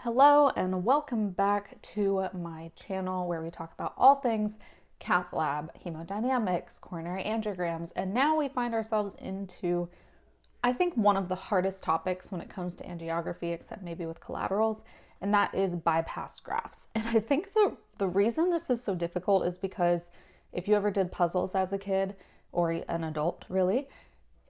Hello and welcome back to my channel where we talk about all things cath lab, hemodynamics, coronary angiograms, and now we find ourselves into, I think, one of the hardest topics when it comes to angiography, except maybe with collaterals, and that is bypass grafts. And I think the reason this is so difficult is because if you ever did puzzles as a kid, or an adult really,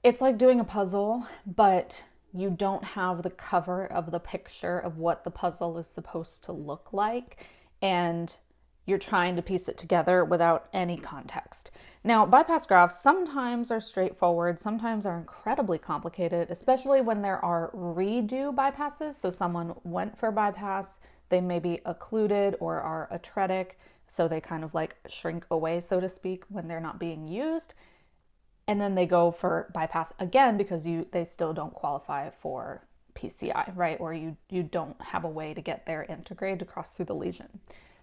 it's like doing a puzzle, but you don't have the cover of the picture of what the puzzle is supposed to look like, and you're trying to piece it together without any context. Now, bypass grafts sometimes are straightforward, sometimes are incredibly complicated, especially when there are redo bypasses. So someone went for bypass, they may be occluded or are atretic, so they kind of like shrink away, so to speak, when they're not being used. And then they go for bypass again because they still don't qualify for PCI, right? Or you don't have a way to get their antegrade to cross through the lesion.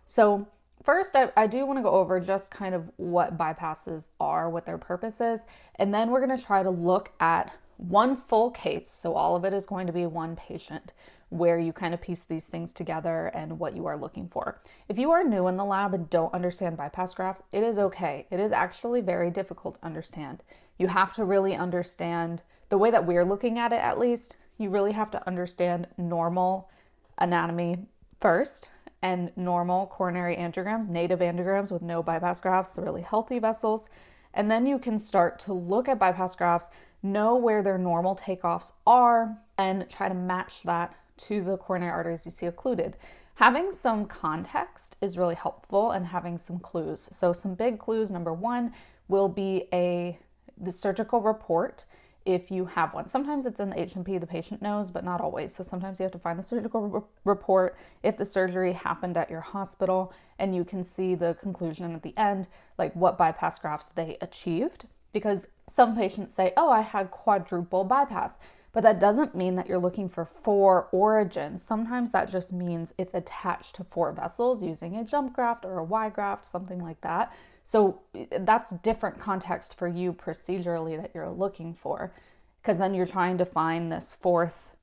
So first, I do want to go over just kind of what bypasses are, what their purpose is, and then we're going to try to look at one full case. So all of it is going to be one patient where you kind of piece these things together and what you are looking for. If you are new in the lab and don't understand bypass grafts, it is okay. It is actually very difficult to understand. You have to really understand the way that we're looking at it, at least. You really have to understand normal anatomy first and normal coronary angiograms, native angiograms with no bypass grafts, so really healthy vessels. And then you can start to look at bypass grafts, know where their normal takeoffs are, and try to match that to the coronary arteries you see occluded. Having some context is really helpful, and having some clues. So some big clues, number one, will be the surgical report if you have one. Sometimes it's in the H&P, the patient knows, but not always. So sometimes you have to find the surgical report if the surgery happened at your hospital, and you can see the conclusion at the end, like what bypass grafts they achieved. Because some patients say, oh, I had quadruple bypass. But that doesn't mean that you're looking for 4 origins. Sometimes that just means it's attached to 4 vessels using a jump graft or a Y graft, something like that. So that's different context for you procedurally that you're looking for, because then you're trying to find this 4th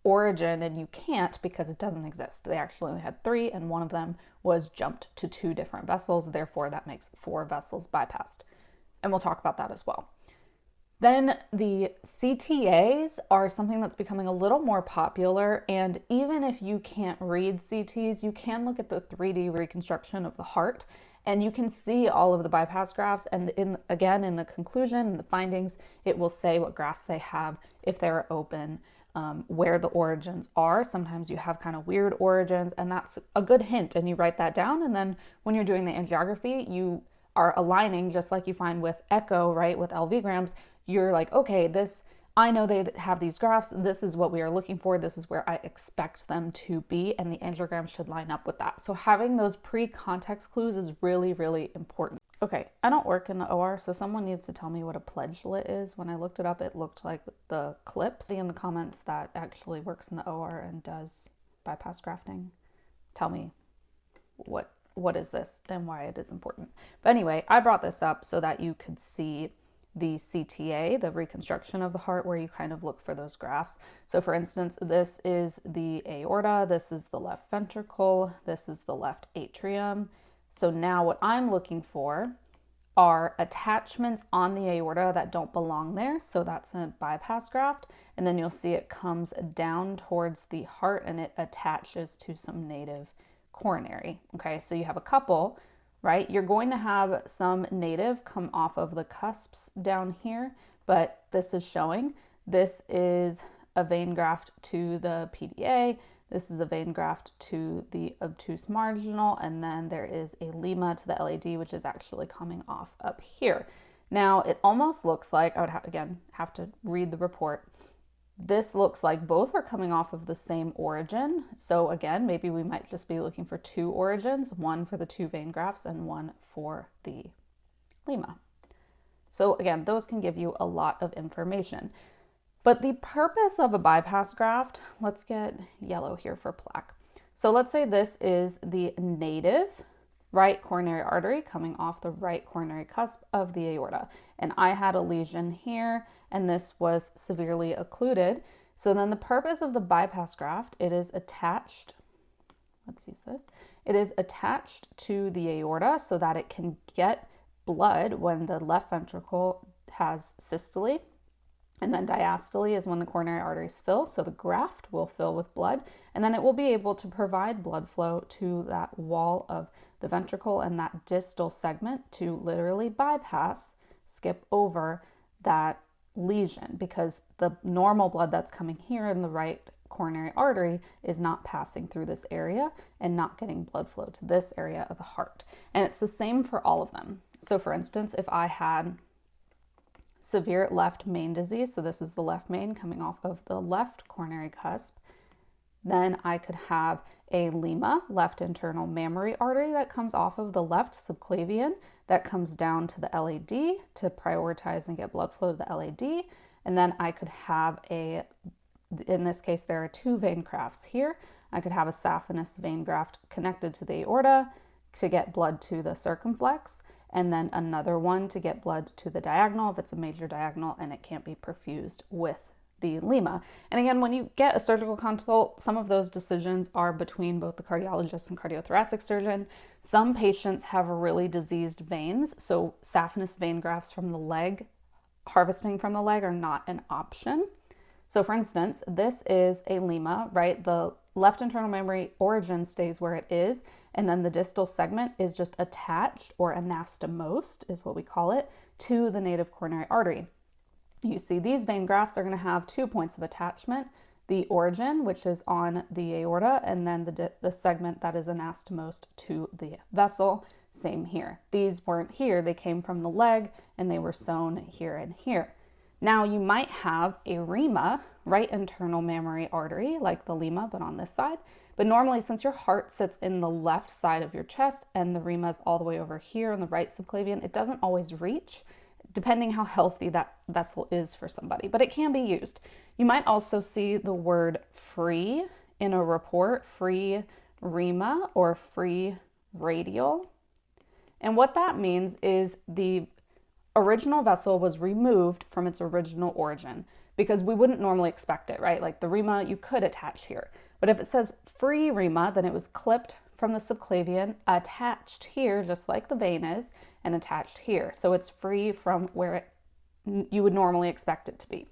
origin and you can't because it doesn't exist. They actually only had 3 and one of them was jumped to 2 different vessels. Therefore, that makes 4 vessels bypassed. And we'll talk about that as well. Then the CTAs are something that's becoming a little more popular, and even if you can't read CTs, you can look at the 3D reconstruction of the heart, and you can see all of the bypass grafts, and again in the conclusion and the findings, it will say what grafts they have, if they're open, where the origins are. Sometimes you have kind of weird origins, and that's a good hint, and you write that down, and then when you're doing the angiography, you are aligning just like you find with echo, right, with LV-grams. You're like, okay, I know they have these grafts. This is what we are looking for. This is where I expect them to be. And the angiogram should line up with that. So having those pre-context clues is really, really important. Okay, I don't work in the OR, so someone needs to tell me what a pledgelet is. When I looked it up, it looked like the clips. See in the comments that actually works in the OR and does bypass grafting. Tell me what is this and why it is important. But anyway, I brought this up so that you could see the CTA, the reconstruction of the heart, where you kind of look for those grafts. So for instance, this is the aorta, this is the left ventricle, this is the left atrium. So now what I'm looking for are attachments on the aorta that don't belong there. So that's a bypass graft. And then you'll see it comes down towards the heart and it attaches to some native coronary. Okay, so you have a couple, right? You're going to have some native come off of the cusps down here, but this is showing. This is a vein graft to the PDA. This is a vein graft to the obtuse marginal, and then there is a LIMA to the LAD, which is actually coming off up here. Now, it almost looks like, I would have to read the report. This looks like both are coming off of the same origin. So again, maybe we might just be looking for 2 origins, one for the 2 vein grafts and one for the LIMA. So again, those can give you a lot of information. But the purpose of a bypass graft, let's get yellow here for plaque. So let's say this is the native right coronary artery coming off the right coronary cusp of the aorta. And I had a lesion here, and this was severely occluded. So then the purpose of the bypass graft, it is attached let's use this. It is attached to the aorta so that it can get blood when the left ventricle has systole. And then diastole is when the coronary arteries fill, so the graft will fill with blood, and then it will be able to provide blood flow to that wall of the ventricle and that distal segment to literally bypass, skip over that lesion, because the normal blood that's coming here in the right coronary artery is not passing through this area and not getting blood flow to this area of the heart. And it's the same for all of them. So for instance, if I had severe left main disease, so this is the left main coming off of the left coronary cusp, then I could have a LIMA, left internal mammary artery, that comes off of the left subclavian, that comes down to the LAD to prioritize and get blood flow to the LAD. And then I could have in this case, there are two vein grafts here. I could have a saphenous vein graft connected to the aorta to get blood to the circumflex, and then another one to get blood to the diagonal if it's a major diagonal and it can't be perfused with the LIMA. And again, when you get a surgical consult, some of those decisions are between both the cardiologist and cardiothoracic surgeon. Some patients have really diseased veins, so saphenous vein grafts from the leg, harvesting from the leg, are not an option. So for instance, this is a LIMA, right? The left internal mammary origin stays where it is, and then the distal segment is just attached, or anastomosed is what we call it, to the native coronary artery. You see these vein grafts are going to have 2 points of attachment: the origin, which is on the aorta, and then the segment that is anastomosed to the vessel. Same here. These weren't here, they came from the leg and they were sewn here and here. Now you might have a RIMA, right internal mammary artery, like the LIMA, but on this side. But normally, since your heart sits in the left side of your chest and the RIMA is all the way over here on the right subclavian, it doesn't always reach, depending how healthy that vessel is for somebody, but it can be used. You might also see the word free in a report, free RIMA or free radial. And what that means is the original vessel was removed from its original origin, because we wouldn't normally expect it, right? Like the RIMA, you could attach here. But if it says free RIMA, then it was clipped from the subclavian, attached here, just like the vein is, and attached here. So it's free from where you would normally expect it to be.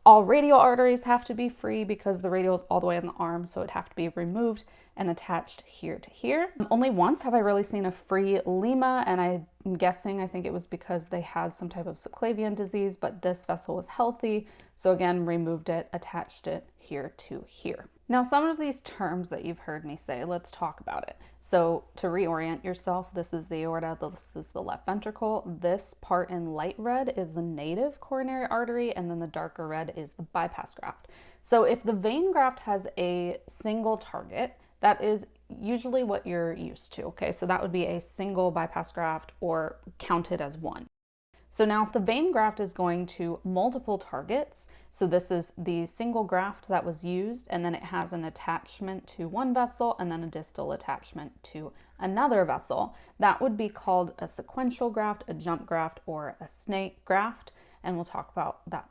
All radial arteries have to be free because the radial is all the way in the arm, so it'd have to be removed and attached here to here. Only once have I really seen a free LIMA, and I'm guessing, I think it was because they had some type of subclavian disease, but this vessel was healthy, so again, removed it, attached it here to here. Now, some of these terms that you've heard me say, let's talk about it. So to reorient yourself, this is the aorta, this is the left ventricle. This part in light red is the native coronary artery, and then the darker red is the bypass graft. So if the vein graft has a single target, that is usually what you're used to, okay? So that would be a single bypass graft, or counted as one. So now if the vein graft is going to multiple targets, so this is the single graft that was used, and then it has an attachment to one vessel and then a distal attachment to another vessel, that would be called a sequential graft, a jump graft, or a snake graft. And we'll talk about that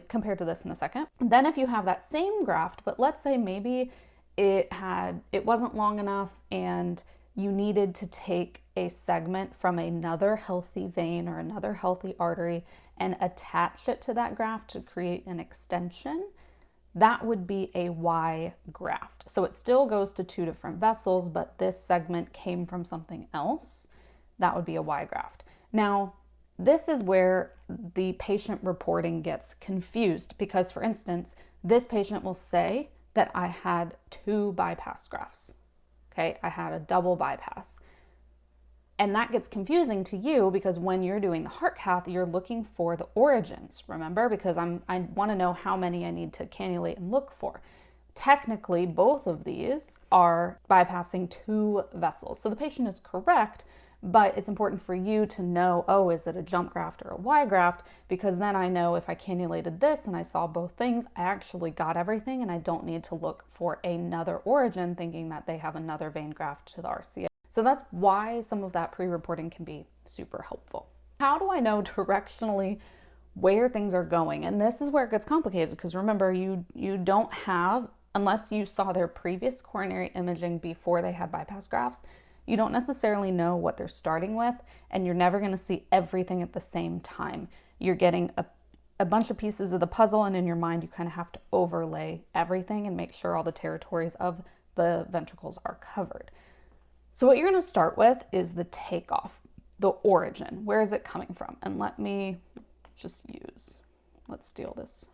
compared to this in a second. Then if you have that same graft, but let's say maybe it wasn't long enough and you needed to take a segment from another healthy vein or another healthy artery and attach it to that graft to create an extension, that would be a Y graft. So it still goes to two different vessels, but this segment came from something else. That would be a Y graft. Now, this is where the patient reporting gets confused, because for instance, this patient will say that I had 2 bypass grafts. Okay, I had a double bypass. And that gets confusing to you because when you're doing the heart cath, you're looking for the origins, remember? Because I want to know how many I need to cannulate and look for. Technically, both of these are bypassing 2 vessels. So the patient is correct, but it's important for you to know, oh, is it a jump graft or a Y graft? Because then I know if I cannulated this and I saw both things, I actually got everything and I don't need to look for another origin thinking that they have another vein graft to the RCA. So that's why some of that pre-reporting can be super helpful. How do I know directionally where things are going? And this is where it gets complicated because remember, you don't have unless you saw their previous coronary imaging before they had bypass grafts, you don't necessarily know what they're starting with, and you're never going to see everything at the same time. You're getting a bunch of pieces of the puzzle, and in your mind you kind of have to overlay everything and make sure all the territories of the ventricles are covered. So what you're going to start with is the takeoff, the origin. Where is it coming from? And let me just let's steal this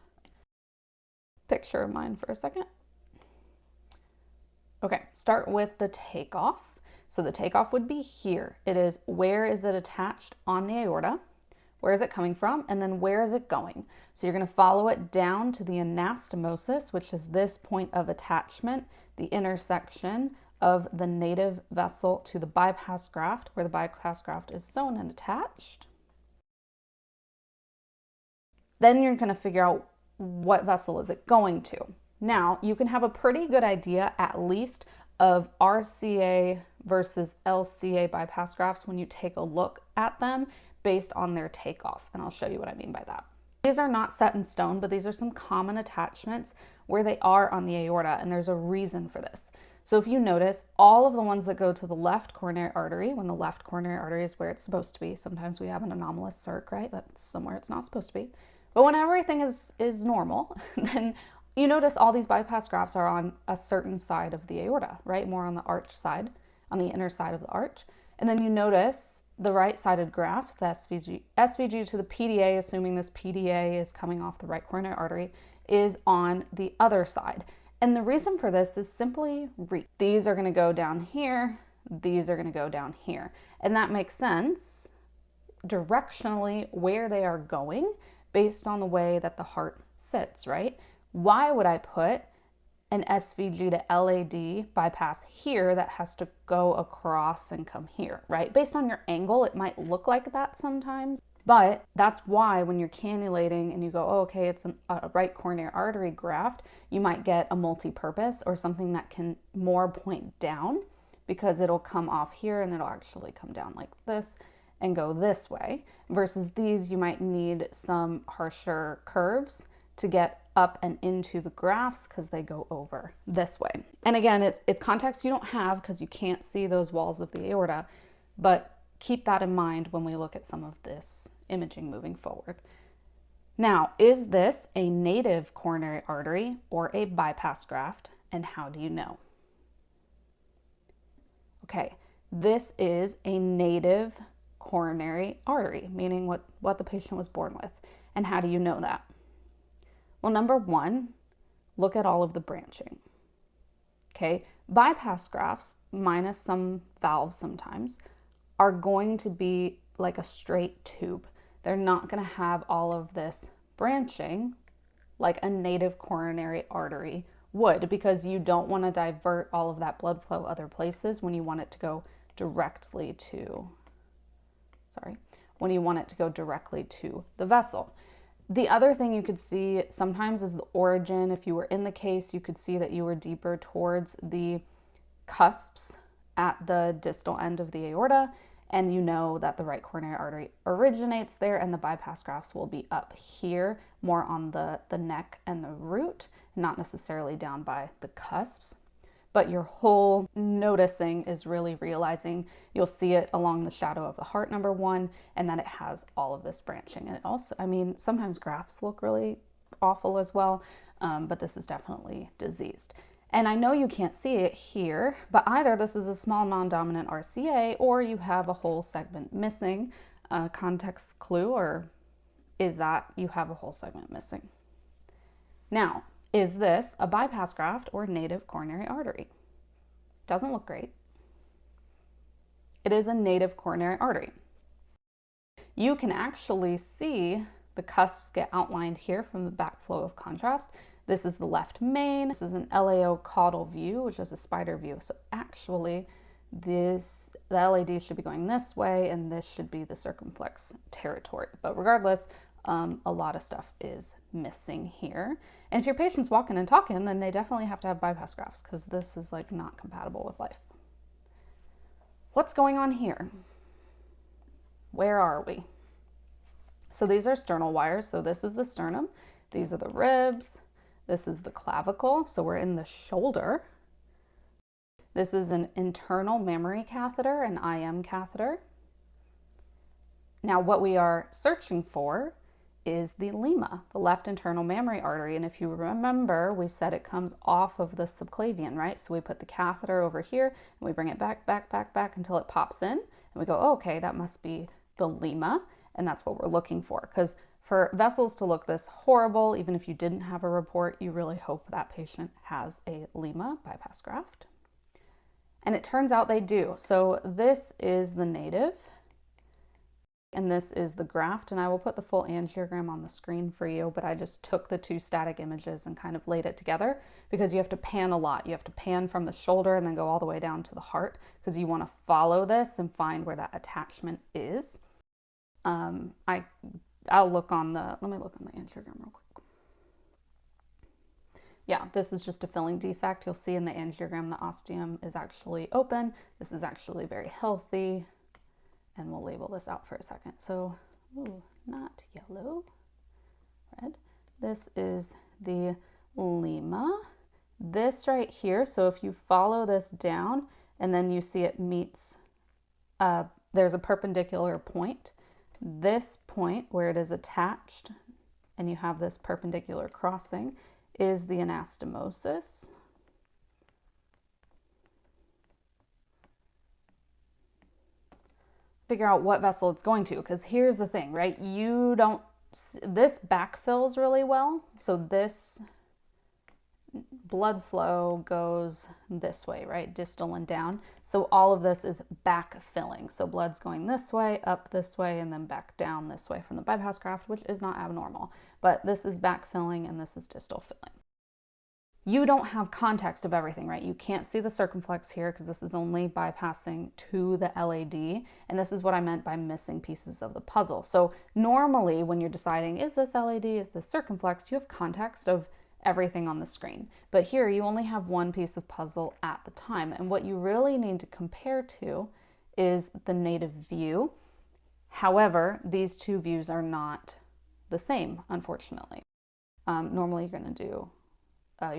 picture of mine for a second. Okay, start with the takeoff. So the takeoff would be here. It is, where is it attached on the aorta? Where is it coming from? And then where is it going? So you're going to follow it down to the anastomosis, which is this point of attachment, the intersection of the native vessel to the bypass graft, where the bypass graft is sewn and attached. Then you're going to figure out what vessel is it going to. Now, you can have a pretty good idea, at least, of RCA versus LCA bypass grafts when you take a look at them based on their takeoff. And I'll show you what I mean by that. These are not set in stone, but these are some common attachments where they are on the aorta, and there's a reason for this. So if you notice, all of the ones that go to the left coronary artery, when the left coronary artery is where it's supposed to be, sometimes we have an anomalous circ, right? That's somewhere it's not supposed to be. But when everything is normal, then you notice all these bypass grafts are on a certain side of the aorta, right? More on the arch side, on the inner side of the arch. And then you notice the right-sided graft, the SVG to the PDA, assuming this PDA is coming off the right coronary artery, is on the other side. And the reason for this is simply these are going to go down here, these are going to go down here. And that makes sense directionally where they are going based on the way that the heart sits, right? Why would I put an SVG to LAD bypass here that has to go across and come here, right? Based on your angle, it might look like that sometimes, but that's why when you're cannulating and you go, oh, okay, it's a right coronary artery graft, you might get a multi-purpose or something that can more point down, because it'll come off here and it'll actually come down like this and go this way, versus these you might need some harsher curves to get up and into the grafts because they go over this way. And again, it's context you don't have because you can't see those walls of the aorta, but keep that in mind when we look at some of this imaging moving forward. Now, is this a native coronary artery or a bypass graft, and how do you know? Okay, this is a native coronary artery, meaning what the patient was born with. And how do you know that? Well, number one, look at all of the branching. Okay, bypass grafts, minus some valves sometimes, are going to be like a straight tube. They're not going to have all of this branching like a native coronary artery would, because you don't want to divert all of that blood flow other places when you want it to go directly to, when you want it to go directly to the vessel. The other thing you could see sometimes is the origin. If you were in the case, you could see that you were deeper towards the cusps at the distal end of the aorta, and you know that the right coronary artery originates there, and the bypass grafts will be up here, more on the neck and the root, not necessarily down by the cusps. But your whole noticing is really realizing you'll see it along the shadow of the heart, number one, and that it has all of this branching. And it also, I mean, sometimes grafts look really awful as well, but this is definitely diseased. And I know you can't see it here, but either this is a small non-dominant RCA or you have a whole segment missing. Context clue, or is that you have a whole segment missing. Now, is this a bypass graft or native coronary artery? Doesn't look great. It is a native coronary artery. You can actually see the cusps get outlined here from the backflow of contrast. This is the left main. This is an LAO caudal view, which is a spider view. So actually, the LAD should be going this way, and this should be the circumflex territory. But regardless, a lot of stuff is missing here. And if your patient's walking and talking, then they definitely have to have bypass grafts, because this is like not compatible with life. What's going on here? Where are we? So these are sternal wires. So this is the sternum. These are the ribs. This is the clavicle, so we're in the shoulder. This is an internal mammary catheter, an IM catheter. Now what we are searching for is the LIMA, the left internal mammary artery. And if you remember, we said it comes off of the subclavian, right? So we put the catheter over here and we bring it back until it pops in. And we go, oh, okay, that must be the LIMA. And that's what we're looking for. Because for vessels to look this horrible, even if you didn't have a report, you really hope that patient has a LIMA bypass graft. And it turns out they do. So this is the native. And this is the graft, and I will put the full angiogram on the screen for you, but I just took the two static images and kind of laid it together because you have to pan a lot. You have to pan from the shoulder and then go all the way down to the heart because you want to follow this and find where that attachment is. I'll look on the, let me look on the angiogram real quick. Yeah, this is just a filling defect. You'll see in the angiogram the ostium is actually open. This is actually very healthy. And we'll label this out for a second. So, ooh, not yellow, red. This is the LIMA. This right here, so if you follow this down and then you see it meets, there's a perpendicular point. This point where it is attached and you have this perpendicular crossing is the anastomosis. Figure out what vessel it's going to, because here's the thing, right? You don't, this backfills really well. So this blood flow goes this way, right? Distal and down. So all of this is backfilling. So blood's going this way, up this way, and then back down this way from the bypass graft, which is not abnormal. But this is backfilling and this is distal filling. You don't have context of everything, right? You can't see the circumflex here because this is only bypassing to the LAD. And this is what I meant by missing pieces of the puzzle. So normally when you're deciding, is this LAD, is this circumflex, you have context of everything on the screen. But here you only have one piece of puzzle at the time. And what you really need to compare to is the native view. However, these two views are not the same, unfortunately. Normally you're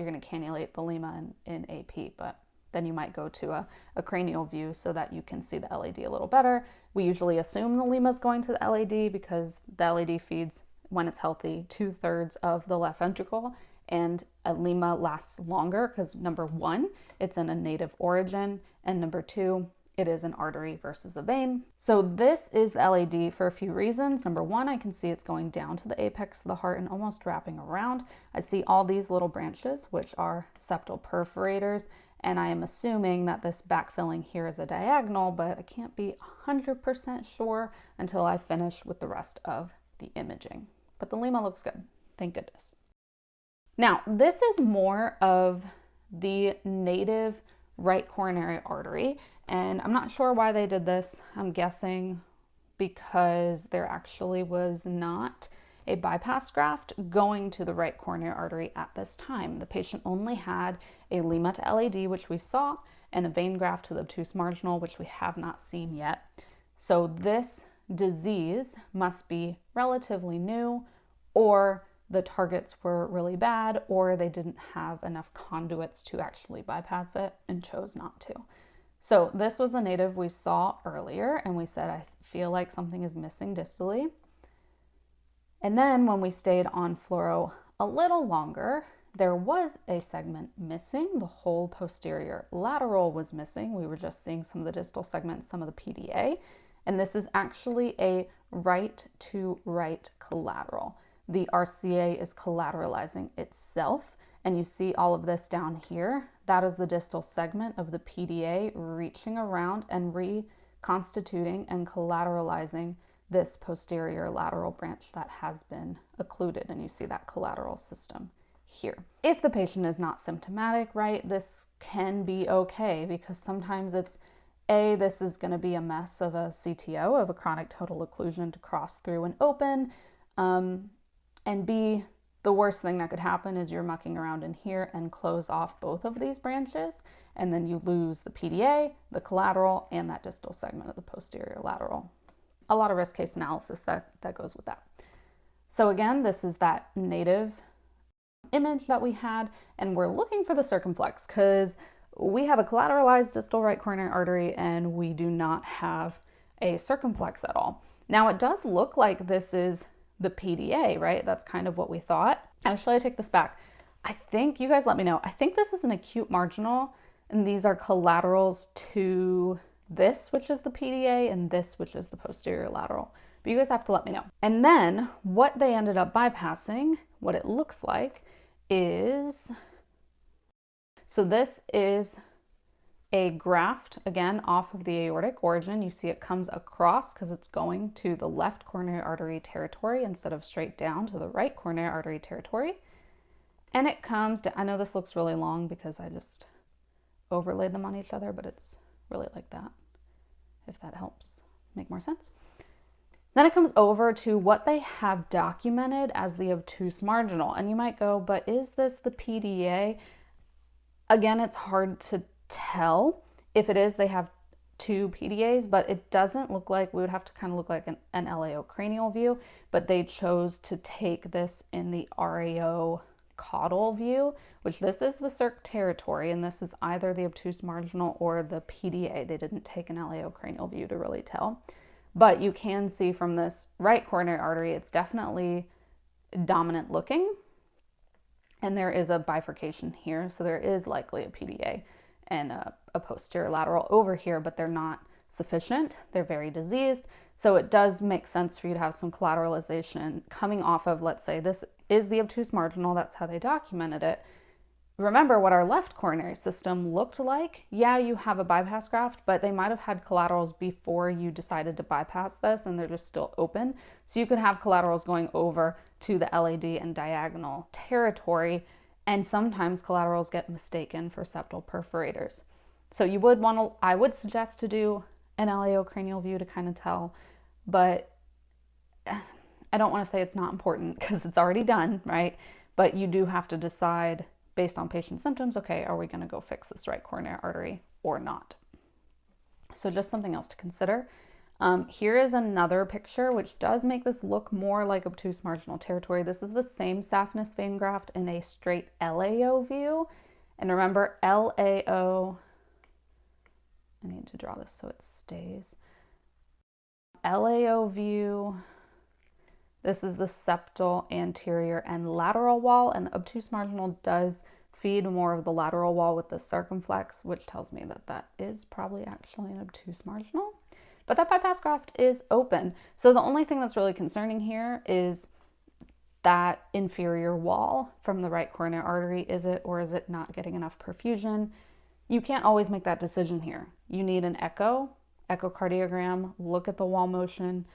going to cannulate the LIMA in AP, but then you might go to a cranial view so that you can see the LAD a little better. We usually assume the LIMA is going to the LAD because the LAD feeds, when it's healthy, 2/3 of the left ventricle, and a LIMA lasts longer because number one, it's in a native origin, and number two, it is an artery versus a vein. So this is the LAD for a few reasons. Number one, I can see it's going down to the apex of the heart and almost wrapping around. I see all these little branches, which are septal perforators, and I am assuming that this backfilling here is a diagonal, but I can't be 100% sure until I finish with the rest of the imaging. But the LIMA looks good, thank goodness. Now, this is more of the native right coronary artery, and I'm not sure why they did this. I'm guessing because there actually was not a bypass graft going to the right coronary artery at this time. The patient only had a LIMA to LAD, which we saw, and a vein graft to the obtuse marginal, which we have not seen yet. So this disease must be relatively new, or the targets were really bad, or they didn't have enough conduits to actually bypass it and chose not to. So this was the native we saw earlier, and we said, I feel like something is missing distally. And then when we stayed on fluoro a little longer, there was a segment missing. The whole posterior lateral was missing. We were just seeing some of the distal segments, some of the PDA, and this is actually a right to right collateral. The RCA is collateralizing itself, and you see all of this down here. That is the distal segment of the PDA reaching around and reconstituting and collateralizing this posterior lateral branch that has been occluded, and you see that collateral system here. If the patient is not symptomatic, right, this can be okay, because sometimes it's this is going to be a mess of a CTO, of a chronic total occlusion to cross through and open, and B, the worst thing that could happen is you're mucking around in here and close off both of these branches, and then you lose the PDA, the collateral, and that distal segment of the posterior lateral. A lot of risk case analysis that goes with that. So again, this is that native image that we had, and we're looking for the circumflex because we have a collateralized distal right coronary artery and we do not have a circumflex at all. Now it does look like this is the PDA, right? That's kind of what we thought. Actually, I take this back. I think, you guys let me know, I think this is an acute marginal and these are collaterals to this, which is the PDA, and this, which is the posterior lateral. But you guys have to let me know. And then what they ended up bypassing, what it looks like is, so this is a graft, again, off of the aortic origin. You see it comes across because it's going to the left coronary artery territory instead of straight down to the right coronary artery territory. And it comes down, I know this looks really long because I just overlaid them on each other, but it's really like that, if that helps make more sense. Then it comes over to what they have documented as the obtuse marginal. And you might go, but is this the PDA? Again, it's hard to tell. If it is, they have two PDAs, but it doesn't look like, we would have to kind of look like an LAO cranial view, but they chose to take this in the RAO caudal view, which this is the circ territory, and this is either the obtuse marginal or the PDA. They didn't take an LAO cranial view to really tell. But you can see from this right coronary artery, it's definitely dominant looking. And there is a bifurcation here. So there is likely a PDA and a posterior lateral over here, but they're not sufficient. They're very diseased. So it does make sense for you to have some collateralization coming off of, let's say this is the obtuse marginal. That's how they documented it. Remember what our left coronary system looked like. Yeah, you have a bypass graft, but they might have had collaterals before you decided to bypass this and they're just still open. So you could have collaterals going over to the LAD and diagonal territory, and sometimes collaterals get mistaken for septal perforators. So you would want to, I would suggest to do an LAO cranial view to kind of tell, but I don't want to say it's not important because it's already done, right? But you do have to decide based on patient symptoms, okay, are we going to go fix this right coronary artery or not? So just something else to consider. Here is another picture which does make this look more like obtuse marginal territory. This is the same saphenous vein graft in a straight LAO view. And remember, LAO, I need to draw this so it stays. LAO view, this is the septal anterior and lateral wall, and the obtuse marginal does feed more of the lateral wall with the circumflex, which tells me that that is probably actually an obtuse marginal. But that bypass graft is open. So the only thing that's really concerning here is that inferior wall from the right coronary artery. Is it or is it not getting enough perfusion? You can't always make that decision here. You need an echocardiogram, look at the wall motion.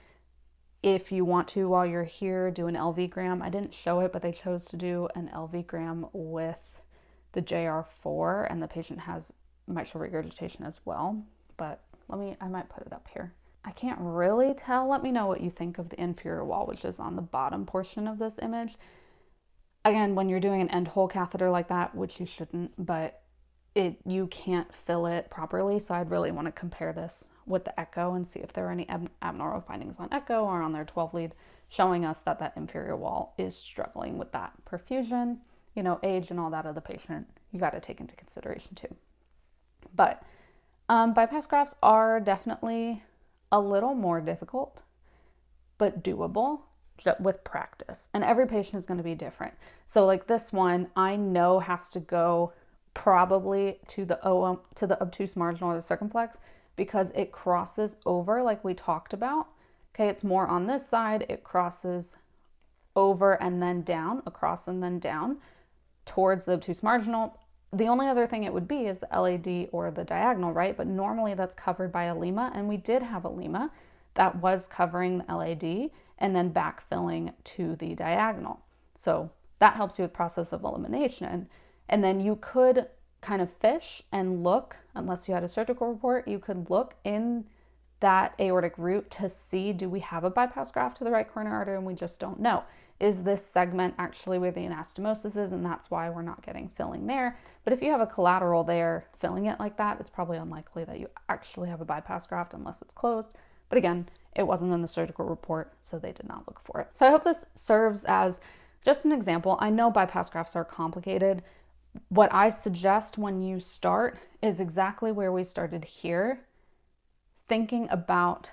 If you want to, while you're here, do an LV-gram. I didn't show it, but they chose to do an LV-gram with the JR4, and the patient has mitral regurgitation as well. But I might put it up here. I can't really tell. Let me know what you think of the inferior wall, which is on the bottom portion of this image. Again, when you're doing an end hole catheter like that, which you shouldn't, but you can't fill it properly. So I'd really want to compare this with the echo and see if there are any abnormal findings on echo or on their 12 lead showing us that that inferior wall is struggling with that perfusion, age and all that of the patient. You got to take into consideration too. But bypass grafts are definitely a little more difficult, but doable with practice. And every patient is going to be different. So like this one, I know has to go probably to the obtuse marginal or the circumflex, because it crosses over like we talked about. Okay, it's more on this side. It crosses over and then down, across and then down towards the obtuse marginal. The only other thing it would be is the LAD or the diagonal, right? But normally that's covered by a LIMA, and we did have a LIMA that was covering the LAD and then backfilling to the diagonal. So that helps you with process of elimination. And then you could kind of fish and look, unless you had a surgical report, you could look in that aortic root to see, do we have a bypass graft to the right coronary artery and we just don't know? Is this segment actually where the anastomosis is, and that's why we're not getting filling there? But if you have a collateral there filling it like that, it's probably unlikely that you actually have a bypass graft unless it's closed. But again, it wasn't in the surgical report, so they did not look for it. So I hope this serves as Just an example, I know bypass grafts are complicated. What I suggest when you start is exactly where we started here, thinking about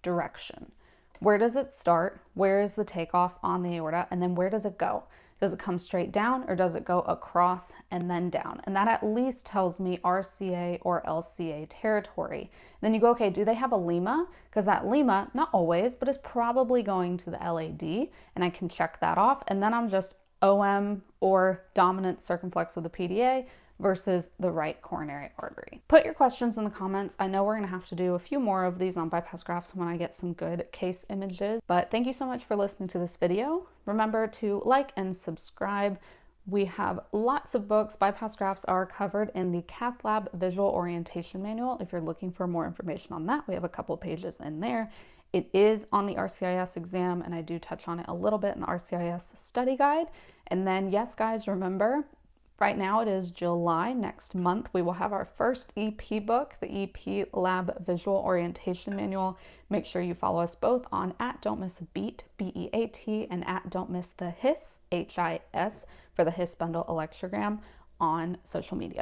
direction. Where does it start? Where is the takeoff on the aorta? And then where does it go? Does it come straight down or does it go across and then down? And that at least tells me RCA or LCA territory. Then you go, okay, do they have a LIMA? Because that LIMA, not always, but is probably going to the LAD, and I can check that off. And then I'm just OM or dominant circumflex with a PDA versus the right coronary artery. Put your questions in the comments. I know we're going to have to do a few more of these on bypass grafts when I get some good case images, but thank you so much for listening to this video. Remember to like and subscribe. We have lots of books. Bypass grafts are covered in the Cath Lab Visual Orientation Manual. If you're looking for more information on that, we have a couple pages in there. It is on the RCIS exam, and I do touch on it a little bit in the RCIS study guide. And then, yes, guys, remember, right now it is July. Next month, we will have our first EP book, the EP Lab Visual Orientation Manual. Make sure you follow us both on @Don'tMissABeat, BEAT, and @Don'tMissTheHIS, HIS, for the HIS bundle electrogram on social media.